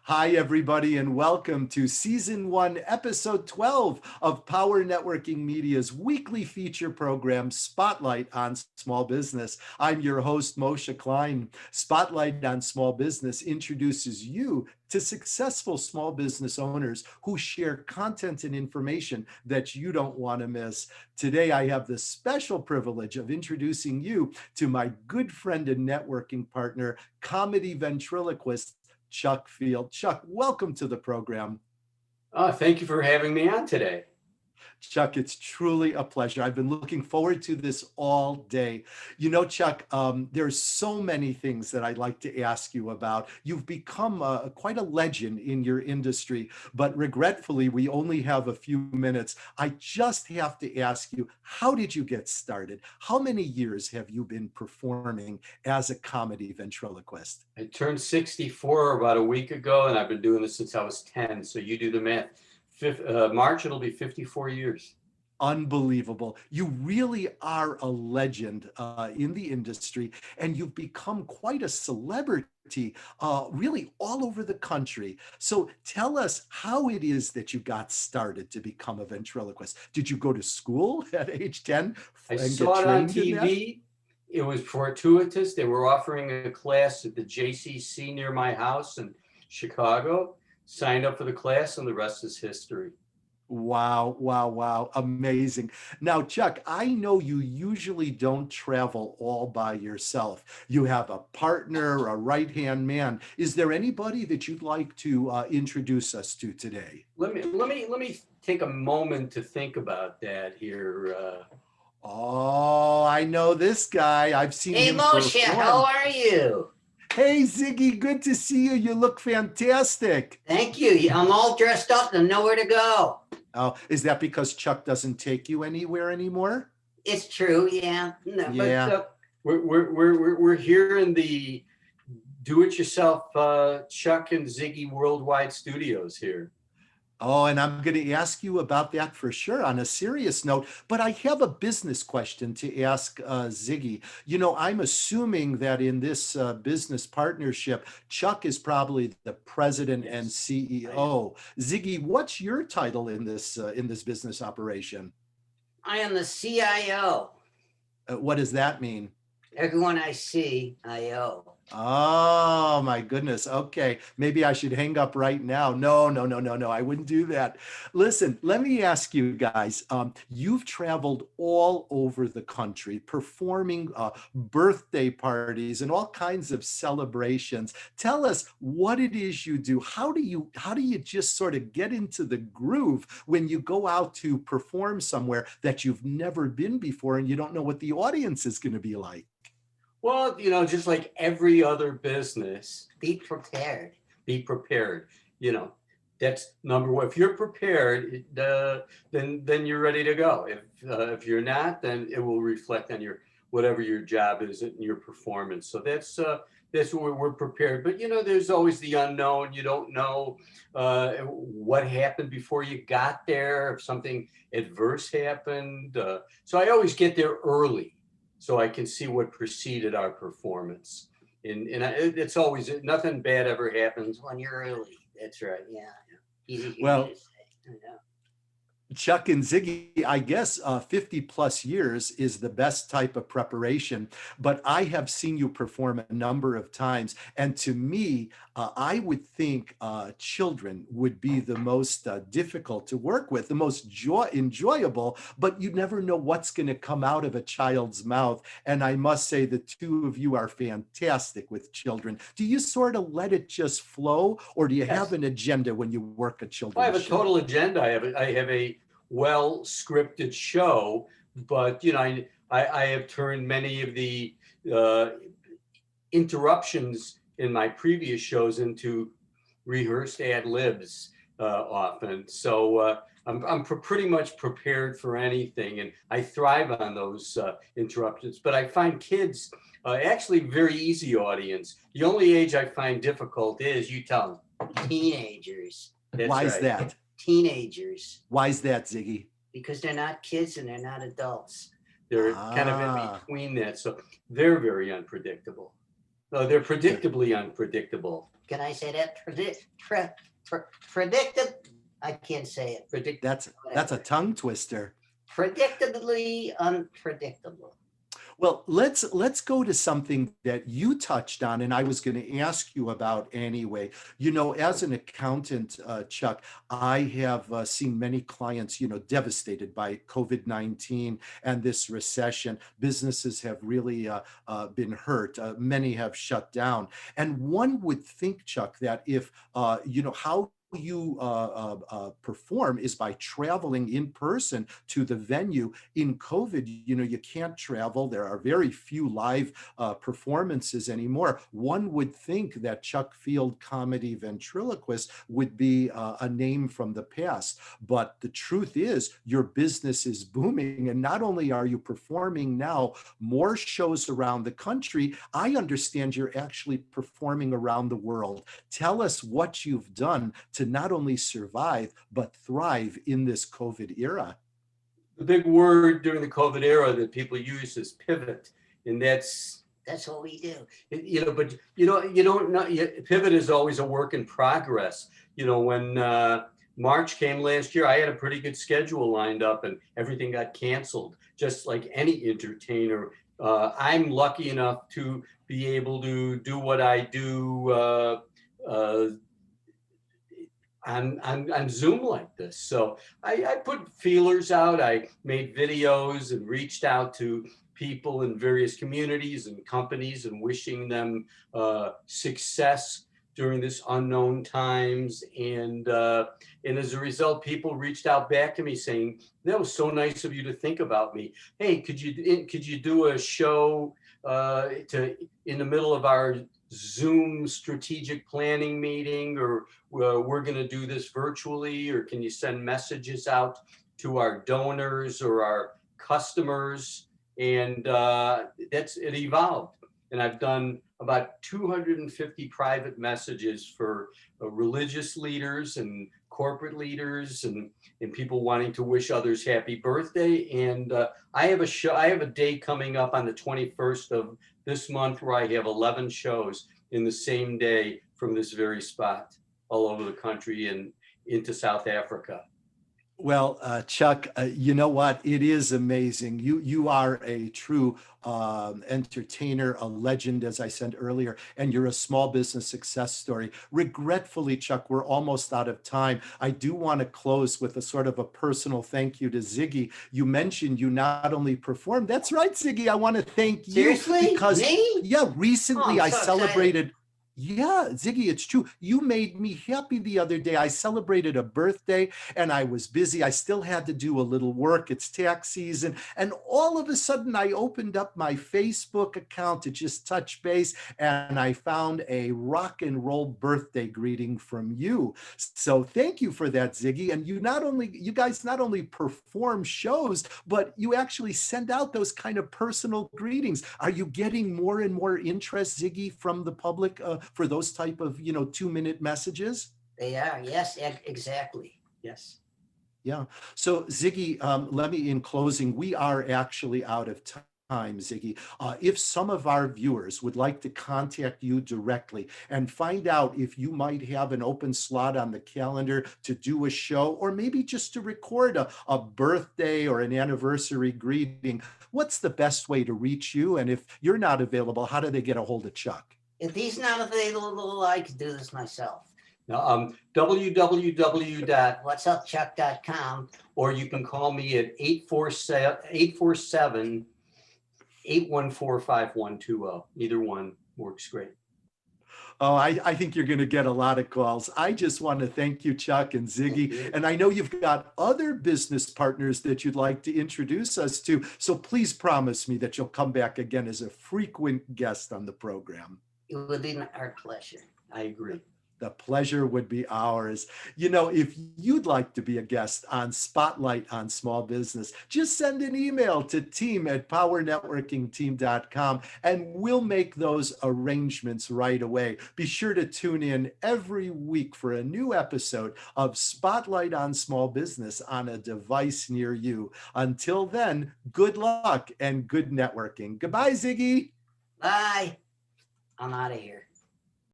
Hi, everybody, and welcome to Season 1, Episode 12 of Power Networking Media's weekly feature program, Spotlight on Small Business. I'm your host, Moshe Klein. Spotlight on Small Business introduces you to successful small business owners who share content and information that you don't want to miss. Today, I have the special privilege of introducing you to my good friend and networking partner, comedy ventriloquist, Chuck Field. Chuck, welcome to the program. Thank you for having me on today. Chuck, it's truly a pleasure. I've been looking forward to this all day. You know, Chuck, there's so many things that I'd like to ask you about. You've become quite a legend in your industry, but regretfully, we only have a few minutes. I just have to ask you, how did you get started? How many years have you been performing as a comedy ventriloquist? I turned 64 about a week ago, and I've been doing this since I was 10. So you do the math. March, it'll be 54 years. Unbelievable. You really are a legend in the industry, and you've become quite a celebrity really all over the country. So tell us how it is that you got started to become a ventriloquist. Did you go to school at age 10 I and saw get it on trained in that? TV. It was fortuitous. They were offering a class at the JCC near my house in Chicago. Signed up for the class, and the rest is history. Wow, wow, wow. Amazing. Now, Chuck, I know you usually don't travel all by yourself. You have a partner, a right-hand man. Is there anybody that you'd like to introduce us to today? Let me take a moment to think about that here. Oh, I know this guy. I've seen Hey him Moshe, how perform. are you? Hey, Ziggy, good to see you. You look fantastic. Thank you. I'm all dressed up and know where to go. Oh, is that because Chuck doesn't take you anywhere anymore? It's true, yeah. No, Yeah. but We're here in the do-it-yourself Chuck and Ziggy Worldwide Studios here. Oh, and I'm going to ask you about that for sure on a serious note. But I have a business question to ask Ziggy. You know, I'm assuming that in this business partnership, Chuck is probably the president and Yes, CEO. Ziggy, what's your title in this business operation? I am the CIO. What does that mean? Everyone I see, I owe. Oh my goodness. Okay. Maybe I should hang up right now. No, no, no, no, no. I wouldn't do that. Listen, let me ask you guys. You've traveled all over the country performing birthday parties and all kinds of celebrations. Tell us what it is you do. How do you just sort of get into the groove when you go out to perform somewhere that you've never been before and you don't know what the audience is going to be like? Well, just like every other business, Be prepared. be prepared. You know, that's number one. If you're prepared, then you're ready to go. If you're not, then it will reflect on your whatever your job is and your performance. So that's what we're prepared. But there's always the unknown. You don't know what happened before you got there. If something adverse happened, so I always get there early, so I can see what preceded our performance. It's always, nothing bad ever happens. When you're early. That's right, yeah. Easy for Well, me to say. I know. Chuck and Ziggy, I guess 50 plus years is the best type of preparation, but I have seen you perform a number of times. And to me, I would think children would be the most difficult to work with, the most enjoyable, but you never know what's going to come out of a child's mouth. And I must say the two of you are fantastic with children. Do you sort of let it just flow, or do you have Yes. an agenda when you work a I children's have a show? total agenda. I have a well scripted show, but I have turned many of the uh, interruptions in my previous shows into rehearsed ad libs often. So I'm pretty much prepared for anything, and I thrive on those interruptions. But I find kids actually very easy audience. The only age I find difficult is, you tell them. Teenagers. That's Why is right. that? Teenagers. Why is that, Ziggy? Because they're not kids and they're not adults. They're kind of in Ah, between that, so they're very unpredictable. No, they're they're predictably unpredictable. Can I say that? Predicted. I can't say it. That's a tongue twister. Predictably unpredictable. Well, let's go to something that you touched on, and I was going to ask you about anyway. As an accountant, Chuck, I have seen many clients, devastated by COVID-19 and this recession. Businesses have really been hurt. Many have shut down, and one would think, Chuck, that if how you perform is by traveling in person to the venue. In COVID, you can't travel. There are very few live performances anymore. One would think that Chuck Field Comedy Ventriloquist would be a name from the past, but the truth is your business is booming, and not only are you performing now more shows around the country, I understand you're actually performing around the world. Tell us what you've done to not only survive, but thrive in this COVID era. The big word during the COVID era that people use is pivot. And that's what we do. But you don't know, pivot is always a work in progress. When March came last year, I had a pretty good schedule lined up and everything got canceled, just like any entertainer. I'm lucky enough to be able to do what I do on Zoom like this. So I put feelers out. I made videos and reached out to people in various communities and companies and wishing them success during this unknown times. And as a result, people reached out back to me saying, "That was so nice of you to think about me. Hey, could you do a show in the middle of our Zoom strategic planning meeting, or we're going to do this virtually, or can you send messages out to our donors or our customers?" And it evolved. And I've done about 250 private messages for religious leaders and corporate leaders and people wanting to wish others happy birthday. And I have a day coming up on the 21st of this month where I have 11 shows in the same day from this very spot all over the country and into South Africa. Well, Chuck, you know what? It is amazing. You are a true entertainer, a legend, as I said earlier, and you're a small business success story. Regretfully, Chuck, we're almost out of time. I do want to close with a sort of a personal thank you to Ziggy. You mentioned you not only performed. That's right, Ziggy. I want to thank you. Seriously? Because, me? yeah, recently I so celebrated. Excited. Yeah, Ziggy, it's true. You made me happy the other day. I celebrated a birthday and I was busy. I still had to do a little work. It's tax season. And all of a sudden, I opened up my Facebook account to just touch base and I found a rock and roll birthday greeting from you. So thank you for that, Ziggy. And you guys not only perform shows, but you actually send out those kind of personal greetings. Are you getting more and more interest, Ziggy, from the public for those type of 2-minute messages? They are. Yes, exactly. Yes. Yeah. So Ziggy, let me, in closing, we are actually out of time, Ziggy. If some of our viewers would like to contact you directly and find out if you might have an open slot on the calendar to do a show, or maybe just to record a birthday or an anniversary greeting, what's the best way to reach you? And if you're not available, how do they get a hold of Chuck? If he's not available, I could do this myself. Now, www.whatsupchuck.com, or you can call me at 847-814-5120. Either one works great. Oh, I think you're going to get a lot of calls. I just want to thank you, Chuck and Ziggy. And I know you've got other business partners that you'd like to introduce us to. So please promise me that you'll come back again as a frequent guest on the program. It would be our pleasure. I agree. The pleasure would be ours. If you'd like to be a guest on Spotlight on Small Business, just send an email to team@powernetworkingteam.com and we'll make those arrangements right away. Be sure to tune in every week for a new episode of Spotlight on Small Business on a device near you. Until then, good luck and good networking. Goodbye, Ziggy. Bye. I'm out of here.